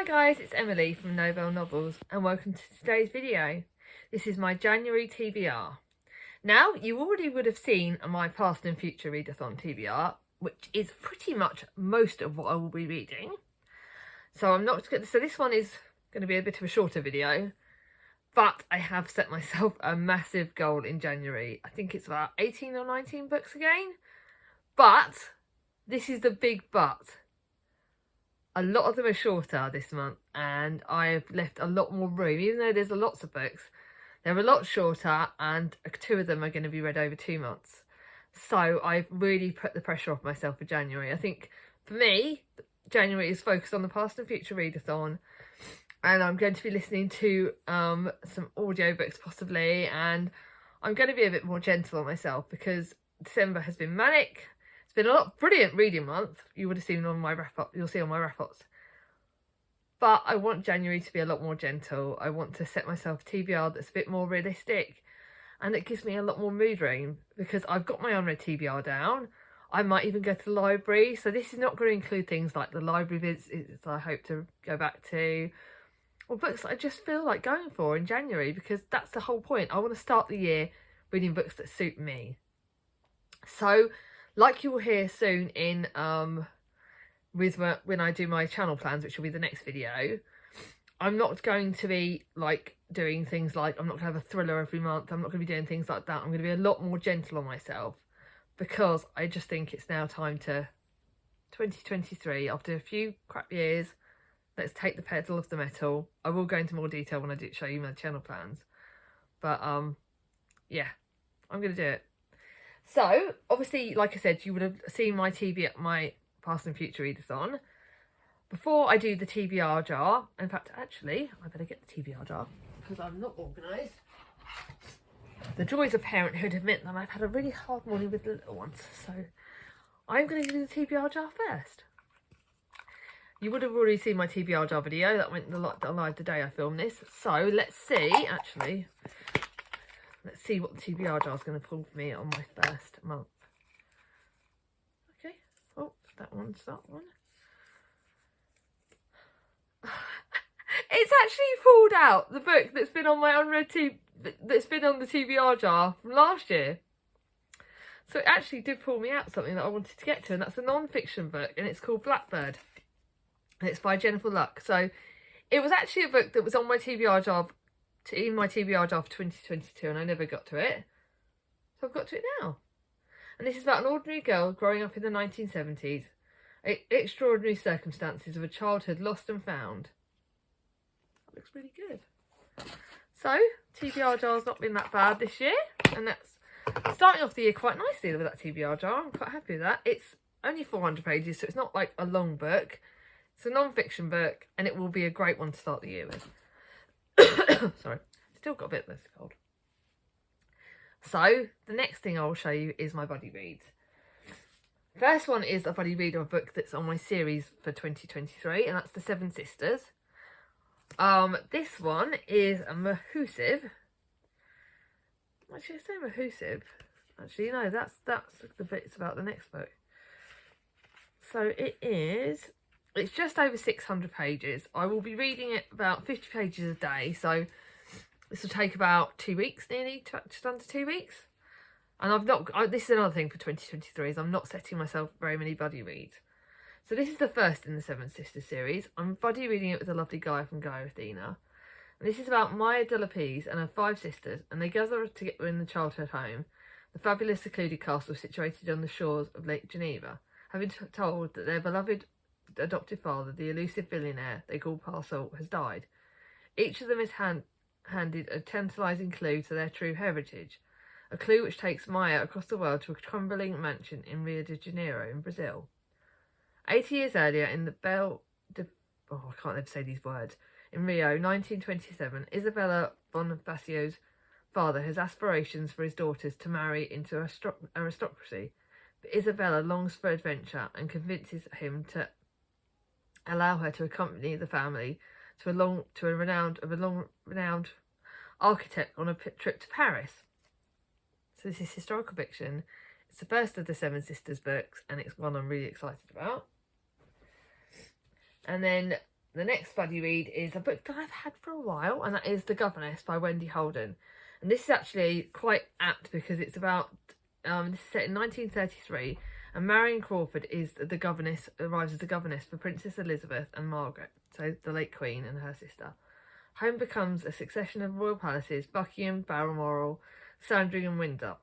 Hi guys, it's Emily from Novel Novels and welcome to today's video. This is my January TBR. Now, you already would have seen my past and future readathon TBR, which is pretty much most of what I will be reading. So this one is going to be a bit of a shorter video, but I have set myself a massive goal in January. I think it's about 18 or 19 books again, but this is the big but. A lot of them are shorter this month and I've left a lot more room. Even though there's lots of books, they're a lot shorter and 2 of them are going to be read over 2 months. So I've really put the pressure off myself for January. I think for me, January is focused on the past and future readathon, and I'm going to be listening to some audiobooks possibly, and I'm going to be a bit more gentle on myself because December has been manic. It's been a brilliant reading month. You would have seen on my wrap-up, you'll see on my wrap-ups. But I want January to be a lot more gentle. I want to set myself a TBR that's a bit more realistic, and it gives me a lot more mood room because I've got my unread TBR down. I might even go to the library. So this is not going to include things like the library visits I hope to go back to, or books that I just feel like going for in January, because that's the whole point. I want to start the year reading books that suit me. So, like you will hear soon in when I do my channel plans, which will be the next video, I'm not going to be like doing things like, I'm not going to have a thriller every month. I'm not going to be doing things like that. I'm going to be a lot more gentle on myself because I just think it's now time to 2023, after a few crap years, let's take the pedal off the metal. I will go into more detail when I do show you my channel plans, but yeah, I'm going to do it. So, obviously, like I said, you would have seen my past and future readathon. Before I do the TBR jar, in fact, actually, I better get the TBR jar because I'm not organised. The joys of parenthood have meant that I've had a really hard morning with the little ones, so I'm going to do the TBR jar first. You would have already seen my TBR jar video that went live the day I filmed this. So, let's see, actually. Let's see what the TBR jar is going to pull for me on my first month. Okay. Oh, that one. It's actually pulled out the book that's been on my that's been on the TBR jar from last year. So it actually did pull me out something that I wanted to get to, and that's a non-fiction book, and it's called Blackbird. And it's by Jennifer Luck. So it was actually a book that was on my TBR jar, in my TBR jar for 2022, and I never got to it. So I've got to it now. And this is about an ordinary girl growing up in the 1970s. Extraordinary circumstances of a childhood lost and found. That looks really good. So, TBR jar's not been that bad this year, and that's starting off the year quite nicely with that TBR jar. I'm quite happy with that. It's only 400 pages, so it's not like a long book. It's a non-fiction book, and it will be a great one to start the year with. Sorry, still got a bit of this cold. So the next thing I will show you is my buddy reads. First one is a buddy read of a book that's on my series for 2023, and that's The Seven Sisters. This one is a Mahusive. Actually, I say Mahusive. Actually, no, that's the bits about the next book. So it's just over 600 pages. I will be reading it about 50 pages a day. So this will take about 2 weeks, nearly, just under 2 weeks. And this is another thing for 2023, is I'm not setting myself very many buddy reads. So this is the first in the Seven Sisters series. I'm buddy reading it with a lovely guy from Athena. And this is about Maya Delapese and her 5 sisters, and they gather together in the childhood home, the fabulous secluded castle situated on the shores of Lake Geneva, having told that their beloved adopted father, the elusive billionaire they call Parcel, has died. Each of them is handed a tantalising clue to their true heritage, a clue which takes Maya across the world to a crumbling mansion in Rio de Janeiro in Brazil. 80 years earlier, in the I can't ever say these words, in Rio, 1927, Isabella Bonifacio's father has aspirations for his daughters to marry into aristocracy, but Isabella longs for adventure and convinces him to allow her to accompany the family to a renowned architect on a trip to Paris. So this is historical fiction. It's the first of the Seven Sisters books, and it's one I'm really excited about. And then the next buddy read is a book that I've had for a while, and that is The Governess by Wendy Holden. And this is actually quite apt because it's about, this is set in 1933, and Marion Crawford is the governess, arrives as the governess for Princess Elizabeth and Margaret, so the late Queen and her sister. Home becomes a succession of royal palaces, Buckingham, Balmoral, Sandringham and Windsor.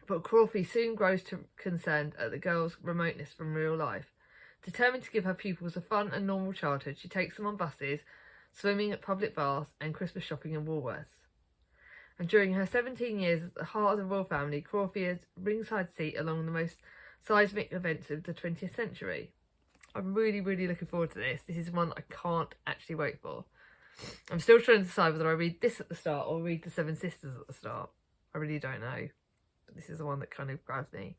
But Crawford soon grows concerned at the girl's remoteness from real life. Determined to give her pupils a fun and normal childhood, she takes them on buses, swimming at public baths and Christmas shopping in Woolworths. And during her 17 years at the heart of the royal family, Crawford has ringside seat along the most seismic events of the 20th century. I'm really, really looking forward to this. This is one I can't actually wait for. I'm still trying to decide whether I read this at the start or read The Seven Sisters at the start. I really don't know. But this is the one that kind of grabs me.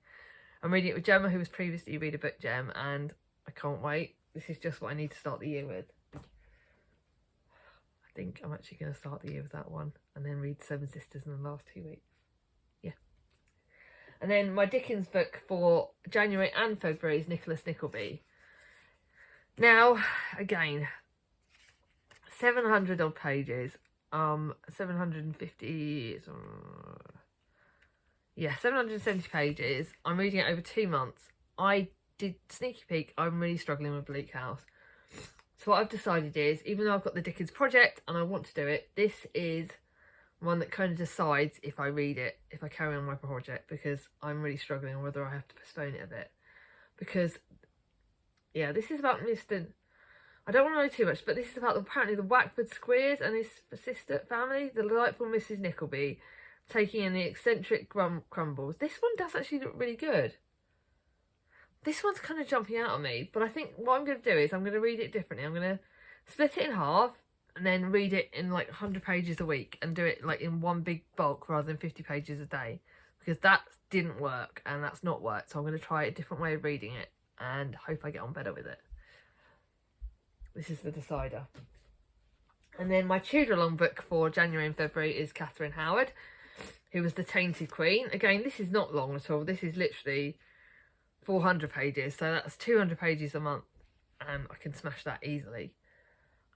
I'm reading it with Gemma, who was previously Read a Book Gem, and I can't wait. This is just what I need to start the year with. I think I'm actually going to start the year with that one and then read Seven Sisters in the last 2 weeks. Yeah. And then my Dickens book for January and February is Nicholas Nickleby. Now, again, 700 odd pages. 750... 770 pages. I'm reading it over 2 months. I did sneaky peek. I'm really struggling with Bleak House. So what I've decided is, even though I've got the Dickens project and I want to do it, this is one that kind of decides if I read it, if I carry on my project, because I'm really struggling on whether I have to postpone it a bit. Because, yeah, this is about Mr. I don't want to know too much, but this is about apparently the Wackford Squeers and his sister family, the delightful Mrs. Nickleby, taking in the eccentric Crumbles. This one does actually look really good. This one's kind of jumping out at me, but I think what I'm going to do is I'm going to read it differently. I'm going to split it in half and then read it in like 100 pages a week and do it like in one big bulk rather than 50 pages a day, because that didn't work and that's not worked. So I'm going to try a different way of reading it and hope I get on better with it. This is the decider. And then my Tudor-along book for January and February is Catherine Howard, who was the Tainted Queen. Again, this is not long at all. This is literally 400 pages, so that's 200 pages a month, and I can smash that easily.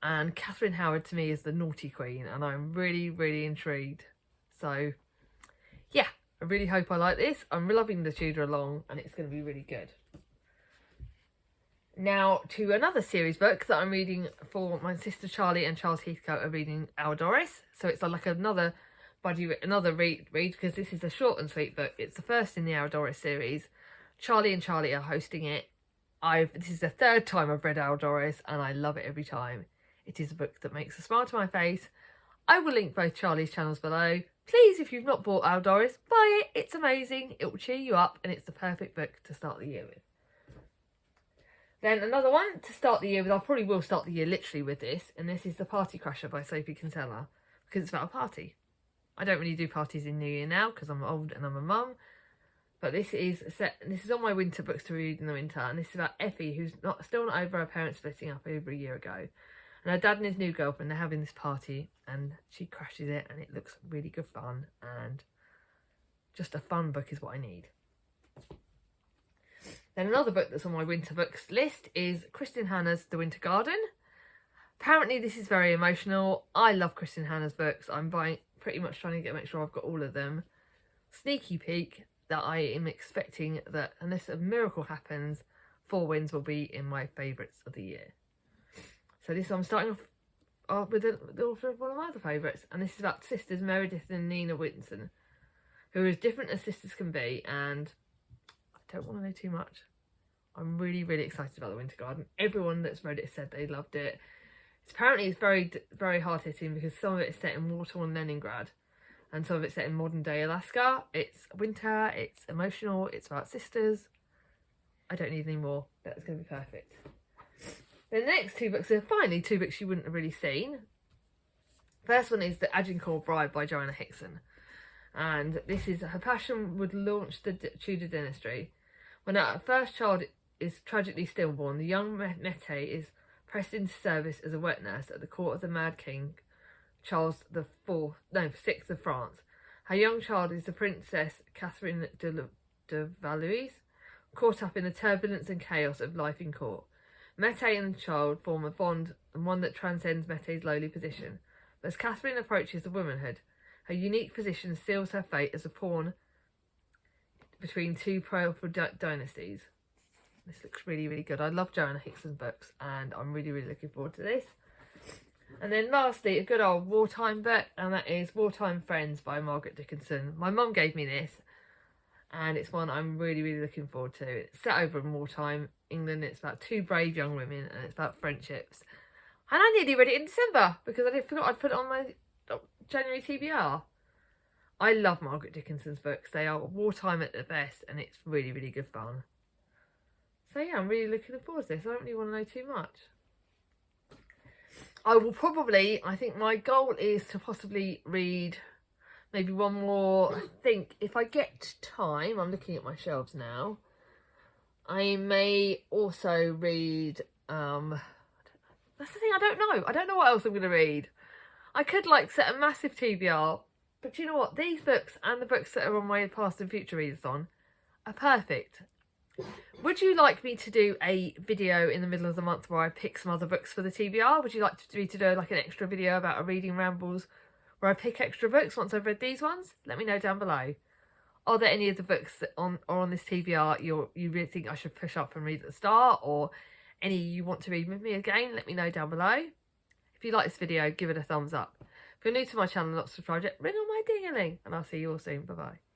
And Catherine Howard to me is the naughty queen, and I'm really, really intrigued. So, yeah, I really hope I like this. I'm loving the Tudor along, and it's going to be really good. Now to another series book that I'm reading for my sister Charlie and Charles Heathcote are reading Our Doris. So it's like another read because this is a short and sweet book. It's the first in the Our Doris series. Charlie and Charlie are hosting it. This is the third time I've read Our Doris and I love it every time. It is a book that makes a smile to my face. I will link both Charlie's channels below. Please, if you've not bought Our Doris, buy it. It's amazing. It will cheer you up and it's the perfect book to start the year with. Then another one to start the year with, I probably will start the year literally with this, and this is The Party Crasher by Sophie Kinsella, because it's about a party. I don't really do parties in New Year now because I'm old and I'm a mum, but this is on my winter books to read in the winter, and this is about Effie, who's still not over her parents splitting up over a year ago, and her dad and his new girlfriend, they're having this party, and she crashes it, and it looks really good fun, and just a fun book is what I need. Then another book that's on my winter books list is Kristin Hannah's The Winter Garden. Apparently this is very emotional. I love Kristin Hannah's books. I'm pretty much trying to make sure I've got all of them. Sneaky peek that I am expecting that unless a miracle happens, Four Winds will be in my favourites of the year. So this I'm starting off with the author of one of my other favourites, and this is about sisters Meredith and Nina Whitson, who are as different as sisters can be, and I don't want to know too much. I'm really, really excited about The Winter Garden. Everyone that's read it said they loved it. It's very, very hard-hitting because some of it is set in war-torn Leningrad and some of it's set in modern-day Alaska. It's winter, it's emotional, it's about sisters. I don't need any more. That's going to be perfect. The next two books are finally two books you wouldn't have really seen. First one is the Adrian Callbride by Joanna Hickson. And this is her passion would launch the Tudor dynasty. When her first child is tragically stillborn, the young Mette is pressed into service as a wet nurse at the court of the mad king Charles VI of France. Her young child is the Princess Catherine de Valois, caught up in the turbulence and chaos of life in court. Mette and the child form a bond, and one that transcends Mette's lowly position. But as Catherine approaches the womanhood, her unique position seals her fate as a pawn between two powerful dynasties. This looks really, really good. I love Joanna Hickson's books, and I'm really, really looking forward to this. And then lastly, a good old wartime book, and that is Wartime Friends by Margaret Dickinson. My mum gave me this, and it's one I'm really, really looking forward to. It's set over in wartime England. It's about two brave young women, and it's about friendships. And I nearly read it in December because I forgot I'd put it on my January TBR. I love Margaret Dickinson's books. They are wartime at their best, and it's really, really good fun. So yeah, I'm really looking forward to this. I don't really want to know too much. I will probably, I think my goal is to possibly read maybe one more. I think if I get time, I'm looking at my shelves now, I may also read, that's the thing, I don't know what else I'm going to read. I could like set a massive TBR, but you know what, these books and the books that are on my past and future readathon are perfect. Would you like me to do a video in the middle of the month where I pick some other books for the TBR? Would you like me to do like an extra video about a reading rambles where I pick extra books once I've read these ones? Let me know down below. Are there any of the books that are on this TBR you really think I should push up and read at the start, or any you want to read with me again? Let me know down below. If you like this video, give it a thumbs up. If you're new to my channel and not subscribed yet, ring on my ding-a-ling, and I'll see you all soon. Bye bye.